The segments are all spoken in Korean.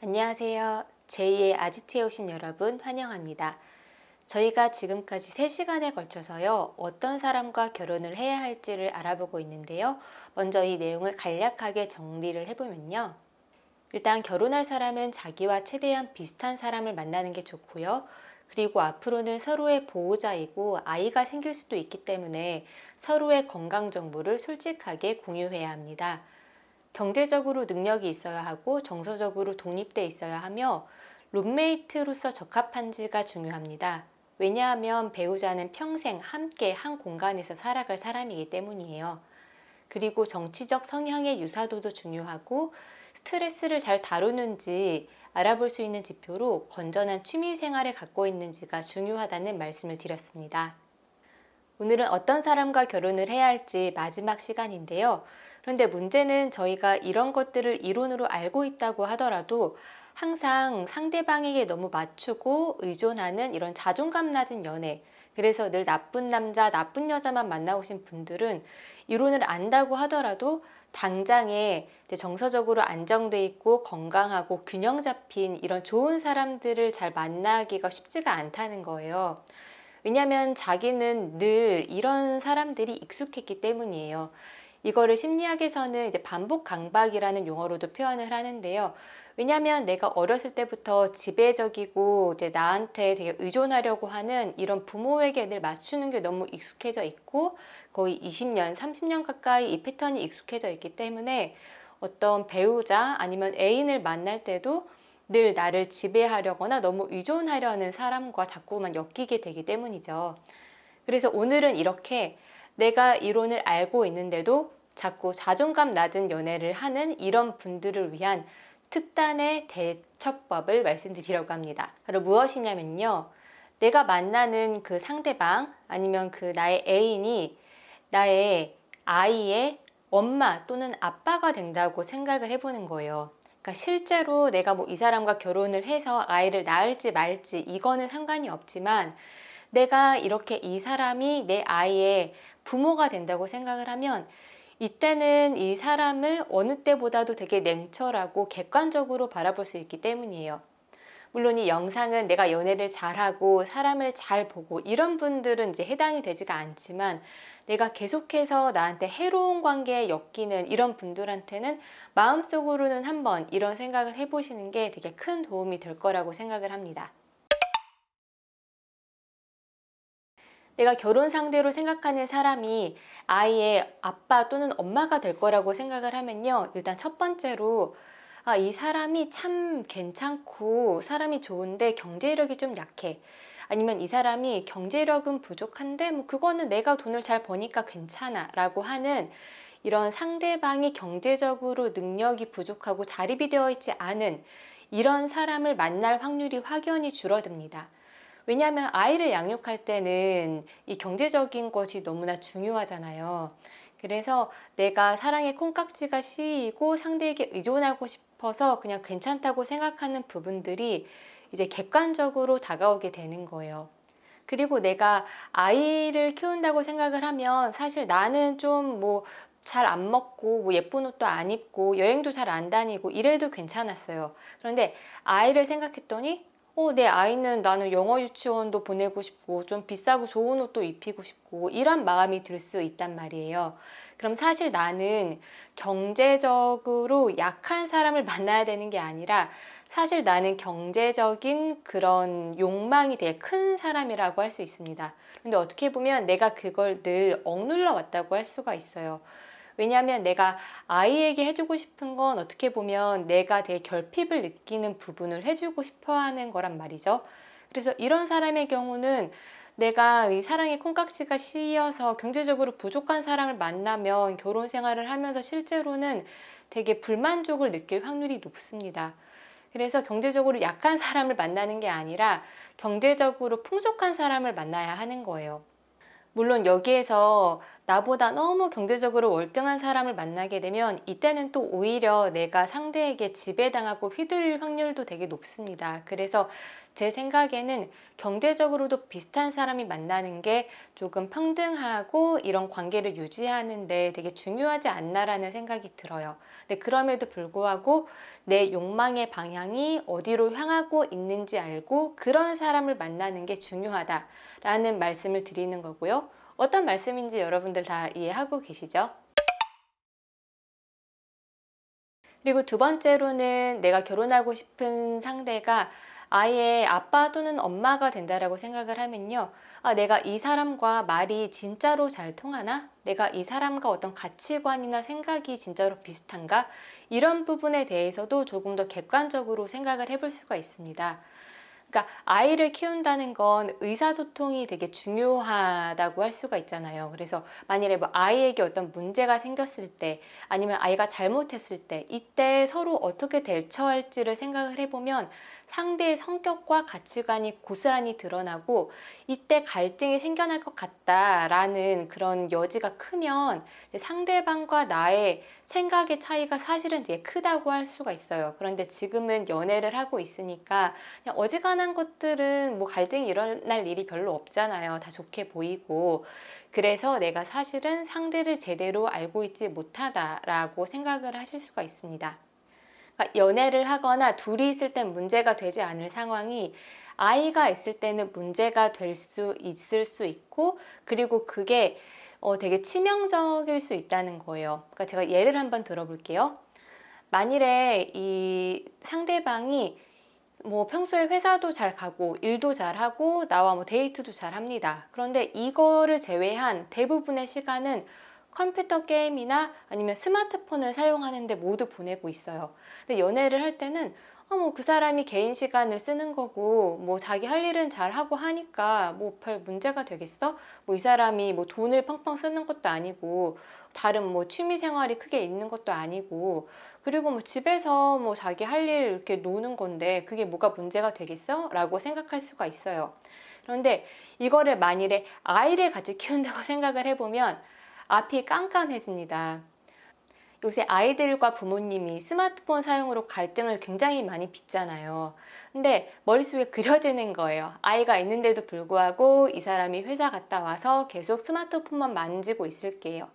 안녕하세요. 제2의 아지트에 오신 여러분 환영합니다. 저희가 지금까지 3시간에 걸쳐서요, 어떤 사람과 결혼을 해야 할지를 알아보고 있는데요. 먼저 이 내용을 간략하게 정리를 해보면요. 일단 결혼할 사람은 자기와 최대한 비슷한 사람을 만나는 게 좋고요. 그리고 앞으로는 서로의 보호자이고 아이가 생길 수도 있기 때문에 서로의 건강 정보를 솔직하게 공유해야 합니다. 경제적으로 능력이 있어야 하고 정서적으로 독립돼 있어야 하며 룸메이트로서 적합한지가 중요합니다. 왜냐하면 배우자는 평생 함께 한 공간에서 살아갈 사람이기 때문이에요. 그리고 정치적 성향의 유사도도 중요하고 스트레스를 잘 다루는지 알아볼 수 있는 지표로 건전한 취미 생활을 갖고 있는지가 중요하다는 말씀을 드렸습니다. 오늘은 어떤 사람과 결혼을 해야 할지 마지막 시간인데요. 그런데 문제는 저희가 이런 것들을 이론으로 알고 있다고 하더라도 항상 상대방에게 너무 맞추고 의존하는 이런 자존감 낮은 연애, 그래서 늘 나쁜 남자, 나쁜 여자만 만나오신 분들은 이론을 안다고 하더라도 당장에 정서적으로 안정돼 있고 건강하고 균형 잡힌 이런 좋은 사람들을 잘 만나기가 쉽지가 않다는 거예요. 왜냐하면 자기는 늘 이런 사람들이 익숙했기 때문이에요. 이거를 심리학에서는 이제 반복 강박이라는 용어로도 표현을 하는데요. 왜냐하면 내가 어렸을 때부터 지배적이고 이제 나한테 되게 의존하려고 하는 이런 부모에게 늘 맞추는 게 너무 익숙해져 있고 거의 20년, 30년 가까이 이 패턴이 익숙해져 있기 때문에 어떤 배우자 아니면 애인을 만날 때도 늘 나를 지배하려거나 너무 의존하려는 사람과 자꾸만 엮이게 되기 때문이죠. 그래서 오늘은 이렇게 내가 이론을 알고 있는데도 자꾸 자존감 낮은 연애를 하는 이런 분들을 위한 특단의 대처법을 말씀드리려고 합니다. 바로 무엇이냐면요. 내가 만나는 그 상대방 아니면 그 나의 애인이 나의 아이의 엄마 또는 아빠가 된다고 생각을 해보는 거예요. 그러니까 실제로 내가 뭐 이 사람과 결혼을 해서 아이를 낳을지 말지 이거는 상관이 없지만 내가 이렇게 이 사람이 내 아이의 부모가 된다고 생각을 하면 이때는 이 사람을 어느 때보다도 되게 냉철하고 객관적으로 바라볼 수 있기 때문이에요. 물론 이 영상은 내가 연애를 잘하고 사람을 잘 보고 이런 분들은 이제 해당이 되지가 않지만 내가 계속해서 나한테 해로운 관계에 엮이는 이런 분들한테는 마음속으로는 한번 이런 생각을 해보시는 게 되게 큰 도움이 될 거라고 생각을 합니다. 내가 결혼 상대로 생각하는 사람이 아이의 아빠 또는 엄마가 될 거라고 생각을 하면요. 일단 첫 번째로 이 사람이 참 괜찮고 사람이 좋은데 경제력이 좀 약해. 아니면 이 사람이 경제력은 부족한데 뭐 그거는 내가 돈을 잘 버니까 괜찮아 라고 하는 이런 상대방이 경제적으로 능력이 부족하고 자립이 되어 있지 않은 이런 사람을 만날 확률이 확연히 줄어듭니다. 왜냐하면 아이를 양육할 때는 이 경제적인 것이 너무나 중요하잖아요. 그래서 내가 사랑의 콩깍지가 씌이고 상대에게 의존하고 싶어서 그냥 괜찮다고 생각하는 부분들이 이제 객관적으로 다가오게 되는 거예요. 그리고 내가 아이를 키운다고 생각을 하면 사실 나는 좀 뭐 잘 안 먹고 뭐 예쁜 옷도 안 입고 여행도 잘 안 다니고 이래도 괜찮았어요. 그런데 아이를 생각했더니 내 아이는 나는 영어 유치원도 보내고 싶고 좀 비싸고 좋은 옷도 입히고 싶고 이런 마음이 들 수 있단 말이에요. 그럼 사실 나는 경제적으로 약한 사람을 만나야 되는 게 아니라 사실 나는 경제적인 그런 욕망이 되게 큰 사람이라고 할 수 있습니다. 근데 어떻게 보면 내가 그걸 늘 억눌러 왔다고 할 수가 있어요. 왜냐하면 내가 아이에게 해주고 싶은 건 어떻게 보면 내가 되게 결핍을 느끼는 부분을 해주고 싶어 하는 거란 말이죠. 그래서 이런 사람의 경우는 내가 이 사랑의 콩깍지가 씌여서 경제적으로 부족한 사람을 만나면 결혼 생활을 하면서 실제로는 되게 불만족을 느낄 확률이 높습니다. 그래서 경제적으로 약한 사람을 만나는 게 아니라 경제적으로 풍족한 사람을 만나야 하는 거예요. 물론 여기에서 나보다 너무 경제적으로 월등한 사람을 만나게 되면 이때는 또 오히려 내가 상대에게 지배당하고 휘둘릴 확률도 되게 높습니다. 그래서 제 생각에는 경제적으로도 비슷한 사람이 만나는 게 조금 평등하고 이런 관계를 유지하는 데 되게 중요하지 않나라는 생각이 들어요. 근데 그럼에도 불구하고 내 욕망의 방향이 어디로 향하고 있는지 알고 그런 사람을 만나는 게 중요하다라는 말씀을 드리는 거고요. 어떤 말씀인지 여러분들 다 이해하고 계시죠? 그리고 두 번째로는 내가 결혼하고 싶은 상대가 아이의 아빠 또는 엄마가 된다라고 생각을 하면요. 아, 내가 이 사람과 말이 진짜로 잘 통하나? 내가 이 사람과 어떤 가치관이나 생각이 진짜로 비슷한가? 이런 부분에 대해서도 조금 더 객관적으로 생각을 해볼 수가 있습니다. 그러니까 아이를 키운다는 건 의사소통이 되게 중요하다고 할 수가 있잖아요. 그래서 만일에 뭐 아이에게 어떤 문제가 생겼을 때 아니면 아이가 잘못했을 때 이때 서로 어떻게 대처할지를 생각을 해보면 상대의 성격과 가치관이 고스란히 드러나고 이때 갈등이 생겨날 것 같다라는 그런 여지가 크면 상대방과 나의 생각의 차이가 사실은 되게 크다고 할 수가 있어요. 그런데 지금은 연애를 하고 있으니까 그냥 어지간한 것들은 뭐 갈등이 일어날 일이 별로 없잖아요. 다 좋게 보이고. 그래서 내가 사실은 상대를 제대로 알고 있지 못하다라고 생각을 하실 수가 있습니다. 그러니까 연애를 하거나 둘이 있을 땐 문제가 되지 않을 상황이 아이가 있을 때는 문제가 될 수 있을 수 있고, 그리고 그게 되게 치명적일 수 있다는 거예요. 그러니까 제가 예를 한번 들어볼게요. 만일에 이 상대방이 뭐 평소에 회사도 잘 가고 일도 잘 하고 나와 뭐 데이트도 잘 합니다. 그런데 이거를 제외한 대부분의 시간은 컴퓨터 게임이나 아니면 스마트폰을 사용하는데 모두 보내고 있어요. 근데 연애를 할 때는 뭐 그 사람이 개인 시간을 쓰는 거고 뭐 자기 할 일은 잘 하고 하니까 뭐 별 문제가 되겠어? 뭐 이 사람이 뭐 돈을 펑펑 쓰는 것도 아니고 다른 뭐 취미 생활이 크게 있는 것도 아니고 그리고 뭐 집에서 뭐 자기 할 일 이렇게 노는 건데 그게 뭐가 문제가 되겠어? 라고 생각할 수가 있어요. 그런데 이거를 만일에 아이를 같이 키운다고 생각을 해보면 앞이 깜깜해집니다. 요새 아이들과 부모님이 스마트폰 사용으로 갈등을 굉장히 많이 빚잖아요. 근데 머릿속에 그려지는 거예요. 아이가 있는데도 불구하고 이 사람이 회사 갔다 와서 계속 스마트폰만 만지고 있을게요.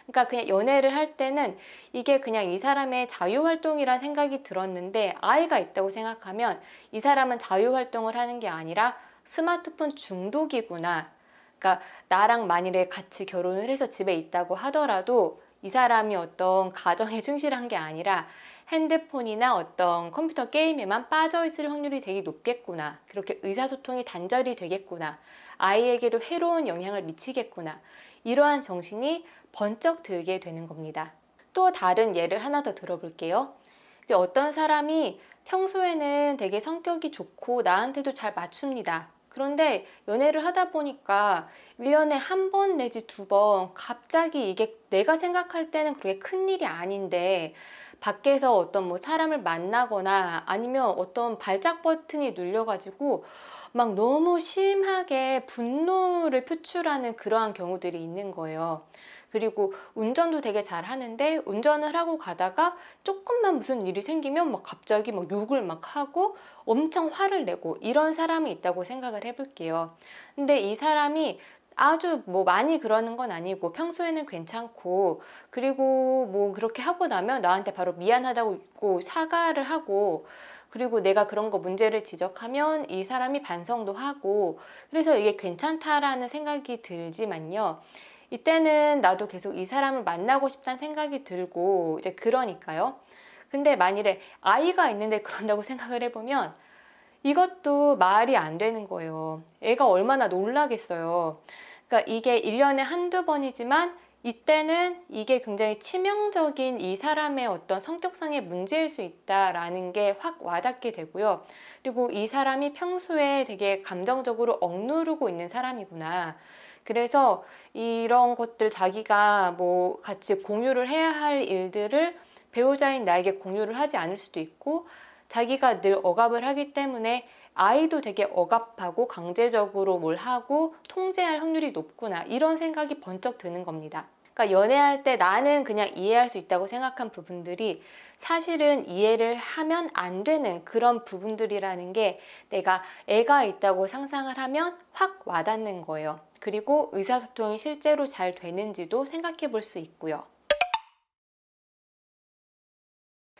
그러니까 그냥 연애를 할 때는 이게 그냥 이 사람의 자유활동이라 생각이 들었는데 아이가 있다고 생각하면 이 사람은 자유활동을 하는 게 아니라 스마트폰 중독이구나. 그러니까 나랑 만일에 같이 결혼을 해서 집에 있다고 하더라도 이 사람이 어떤 가정에 충실한 게 아니라 핸드폰이나 어떤 컴퓨터 게임에만 빠져 있을 확률이 되게 높겠구나. 그렇게 의사소통이 단절이 되겠구나. 아이에게도 해로운 영향을 미치겠구나. 이러한 정신이 번쩍 들게 되는 겁니다. 또 다른 예를 하나 더 들어볼게요. 이제 어떤 사람이 평소에는 되게 성격이 좋고 나한테도 잘 맞춥니다. 그런데 연애를 하다 보니까 1년에 한 번 내지 두 번 갑자기 이게 내가 생각할 때는 그렇게 큰 일이 아닌데 밖에서 어떤 뭐 사람을 만나거나 아니면 어떤 발작 버튼이 눌려가지고 막 너무 심하게 분노를 표출하는 그러한 경우들이 있는 거예요. 그리고 운전도 되게 잘 하는데 운전을 하고 가다가 조금만 무슨 일이 생기면 막 갑자기 막 욕을 막 하고 엄청 화를 내고 이런 사람이 있다고 생각을 해볼게요. 근데 이 사람이 아주 뭐 많이 그러는 건 아니고 평소에는 괜찮고 그리고 뭐 그렇게 하고 나면 나한테 바로 미안하다고 사과를 하고 그리고 내가 그런 거 문제를 지적하면 이 사람이 반성도 하고 그래서 이게 괜찮다라는 생각이 들지만요. 이때는 나도 계속 이 사람을 만나고 싶다는 생각이 들고 이제 그러니까요. 근데 만일에 아이가 있는데 그런다고 생각을 해보면 이것도 말이 안 되는 거예요. 애가 얼마나 놀라겠어요. 그러니까 이게 1년에 한두 번이지만 이때는 이게 굉장히 치명적인 이 사람의 어떤 성격상의 문제일 수 있다라는 게 확 와닿게 되고요. 그리고 이 사람이 평소에 되게 감정적으로 억누르고 있는 사람이구나. 그래서 이런 것들 자기가 뭐 같이 공유를 해야 할 일들을 배우자인 나에게 공유를 하지 않을 수도 있고 자기가 늘 억압을 하기 때문에 아이도 되게 억압하고 강제적으로 뭘 하고 통제할 확률이 높구나, 이런 생각이 번쩍 드는 겁니다. 그러니까 연애할 때 나는 그냥 이해할 수 있다고 생각한 부분들이 사실은 이해를 하면 안 되는 그런 부분들이라는 게 내가 애가 있다고 상상을 하면 확 와닿는 거예요. 그리고 의사소통이 실제로 잘 되는지도 생각해 볼 수 있고요.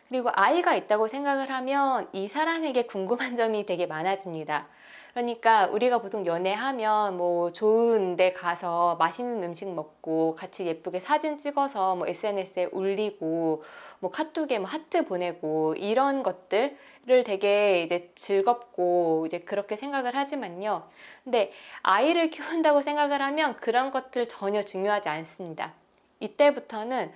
그리고 아이가 있다고 생각을 하면 이 사람에게 궁금한 점이 되게 많아집니다. 그러니까 우리가 보통 연애하면 뭐 좋은 데 가서 맛있는 음식 먹고 같이 예쁘게 사진 찍어서 뭐 SNS에 올리고 뭐 카톡에 뭐 하트 보내고 이런 것들을 되게 이제 즐겁고 이제 그렇게 생각을 하지만요. 근데 아이를 키운다고 생각을 하면 그런 것들 전혀 중요하지 않습니다. 이때부터는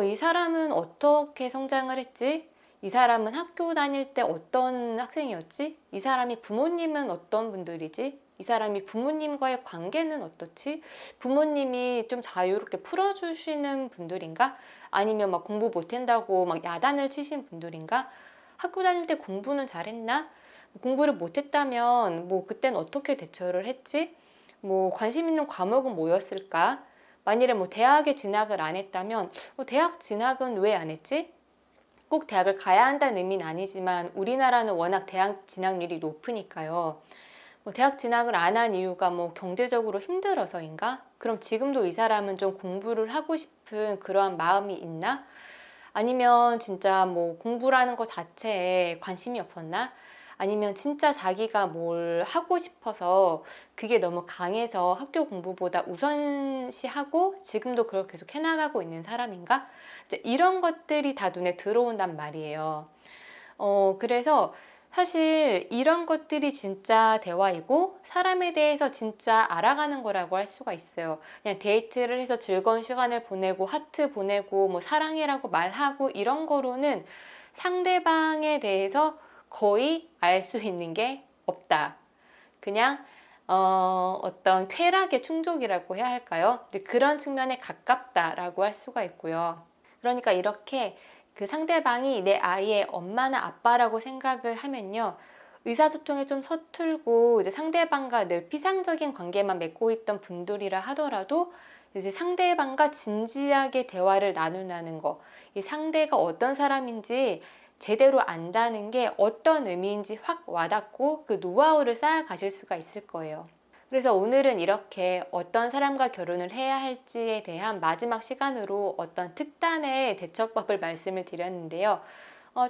이 사람은 어떻게 성장을 했지? 이 사람은 학교 다닐 때 어떤 학생이었지? 이 사람이 부모님은 어떤 분들이지? 이 사람이 부모님과의 관계는 어떻지? 부모님이 좀 자유롭게 풀어주시는 분들인가? 아니면 막 공부 못한다고 막 야단을 치신 분들인가? 학교 다닐 때 공부는 잘했나? 공부를 못했다면 뭐 그땐 어떻게 대처를 했지? 뭐 관심 있는 과목은 뭐였을까? 만일에 뭐 대학에 진학을 안 했다면 대학 진학은 왜 안 했지? 꼭 대학을 가야 한다는 의미는 아니지만 우리나라는 워낙 대학 진학률이 높으니까요. 뭐 대학 진학을 안 한 이유가 뭐 경제적으로 힘들어서인가? 그럼 지금도 이 사람은 좀 공부를 하고 싶은 그러한 마음이 있나? 아니면 진짜 뭐 공부라는 것 자체에 관심이 없었나? 아니면 진짜 자기가 뭘 하고 싶어서 그게 너무 강해서 학교 공부보다 우선시하고 지금도 그걸 계속 해나가고 있는 사람인가? 이제 이런 것들이 다 눈에 들어온단 말이에요. 그래서 사실 이런 것들이 진짜 대화이고 사람에 대해서 진짜 알아가는 거라고 할 수가 있어요. 그냥 데이트를 해서 즐거운 시간을 보내고 하트 보내고 뭐 사랑해라고 말하고 이런 거로는 상대방에 대해서 거의 알 수 있는 게 없다. 그냥 어떤 쾌락의 충족이라고 해야 할까요? 그런 측면에 가깝다라고 할 수가 있고요. 그러니까 이렇게 그 상대방이 내 아이의 엄마나 아빠라고 생각을 하면요. 의사소통이 좀 서툴고 이제 상대방과 늘 피상적인 관계만 맺고 있던 분들이라 하더라도 이제 상대방과 진지하게 대화를 나눈다는 거, 이 상대가 어떤 사람인지 제대로 안다는 게 어떤 의미인지 확 와닿고 그 노하우를 쌓아가실 수가 있을 거예요. 그래서 오늘은 이렇게 어떤 사람과 결혼을 해야 할지에 대한 마지막 시간으로 어떤 특단의 대처법을 말씀을 드렸는데요.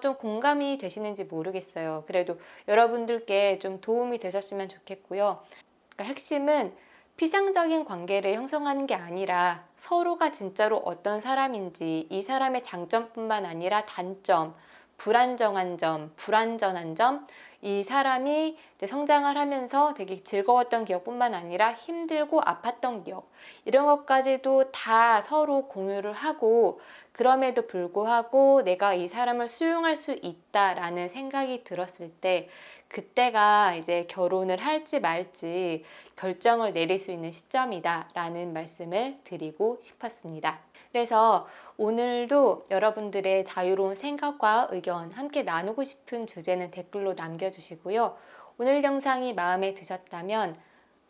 좀 공감이 되시는지 모르겠어요. 그래도 여러분들께 좀 도움이 되셨으면 좋겠고요. 그러니까 핵심은 피상적인 관계를 형성하는 게 아니라 서로가 진짜로 어떤 사람인지 이 사람의 장점뿐만 아니라 단점, 불안정한 점, 불완전한 점, 이 사람이 이제 성장을 하면서 되게 즐거웠던 기억뿐만 아니라 힘들고 아팠던 기억, 이런 것까지도 다 서로 공유를 하고 그럼에도 불구하고 내가 이 사람을 수용할 수 있다라는 생각이 들었을 때 그때가 이제 결혼을 할지 말지 결정을 내릴 수 있는 시점이다라는 말씀을 드리고 싶었습니다. 그래서 오늘도 여러분들의 자유로운 생각과 의견 함께 나누고 싶은 주제는 댓글로 남겨주시고요. 오늘 영상이 마음에 드셨다면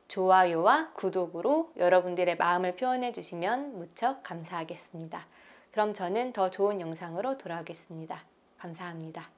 좋아요와 구독으로 여러분들의 마음을 표현해 주시면 무척 감사하겠습니다. 그럼 저는 더 좋은 영상으로 돌아오겠습니다. 감사합니다.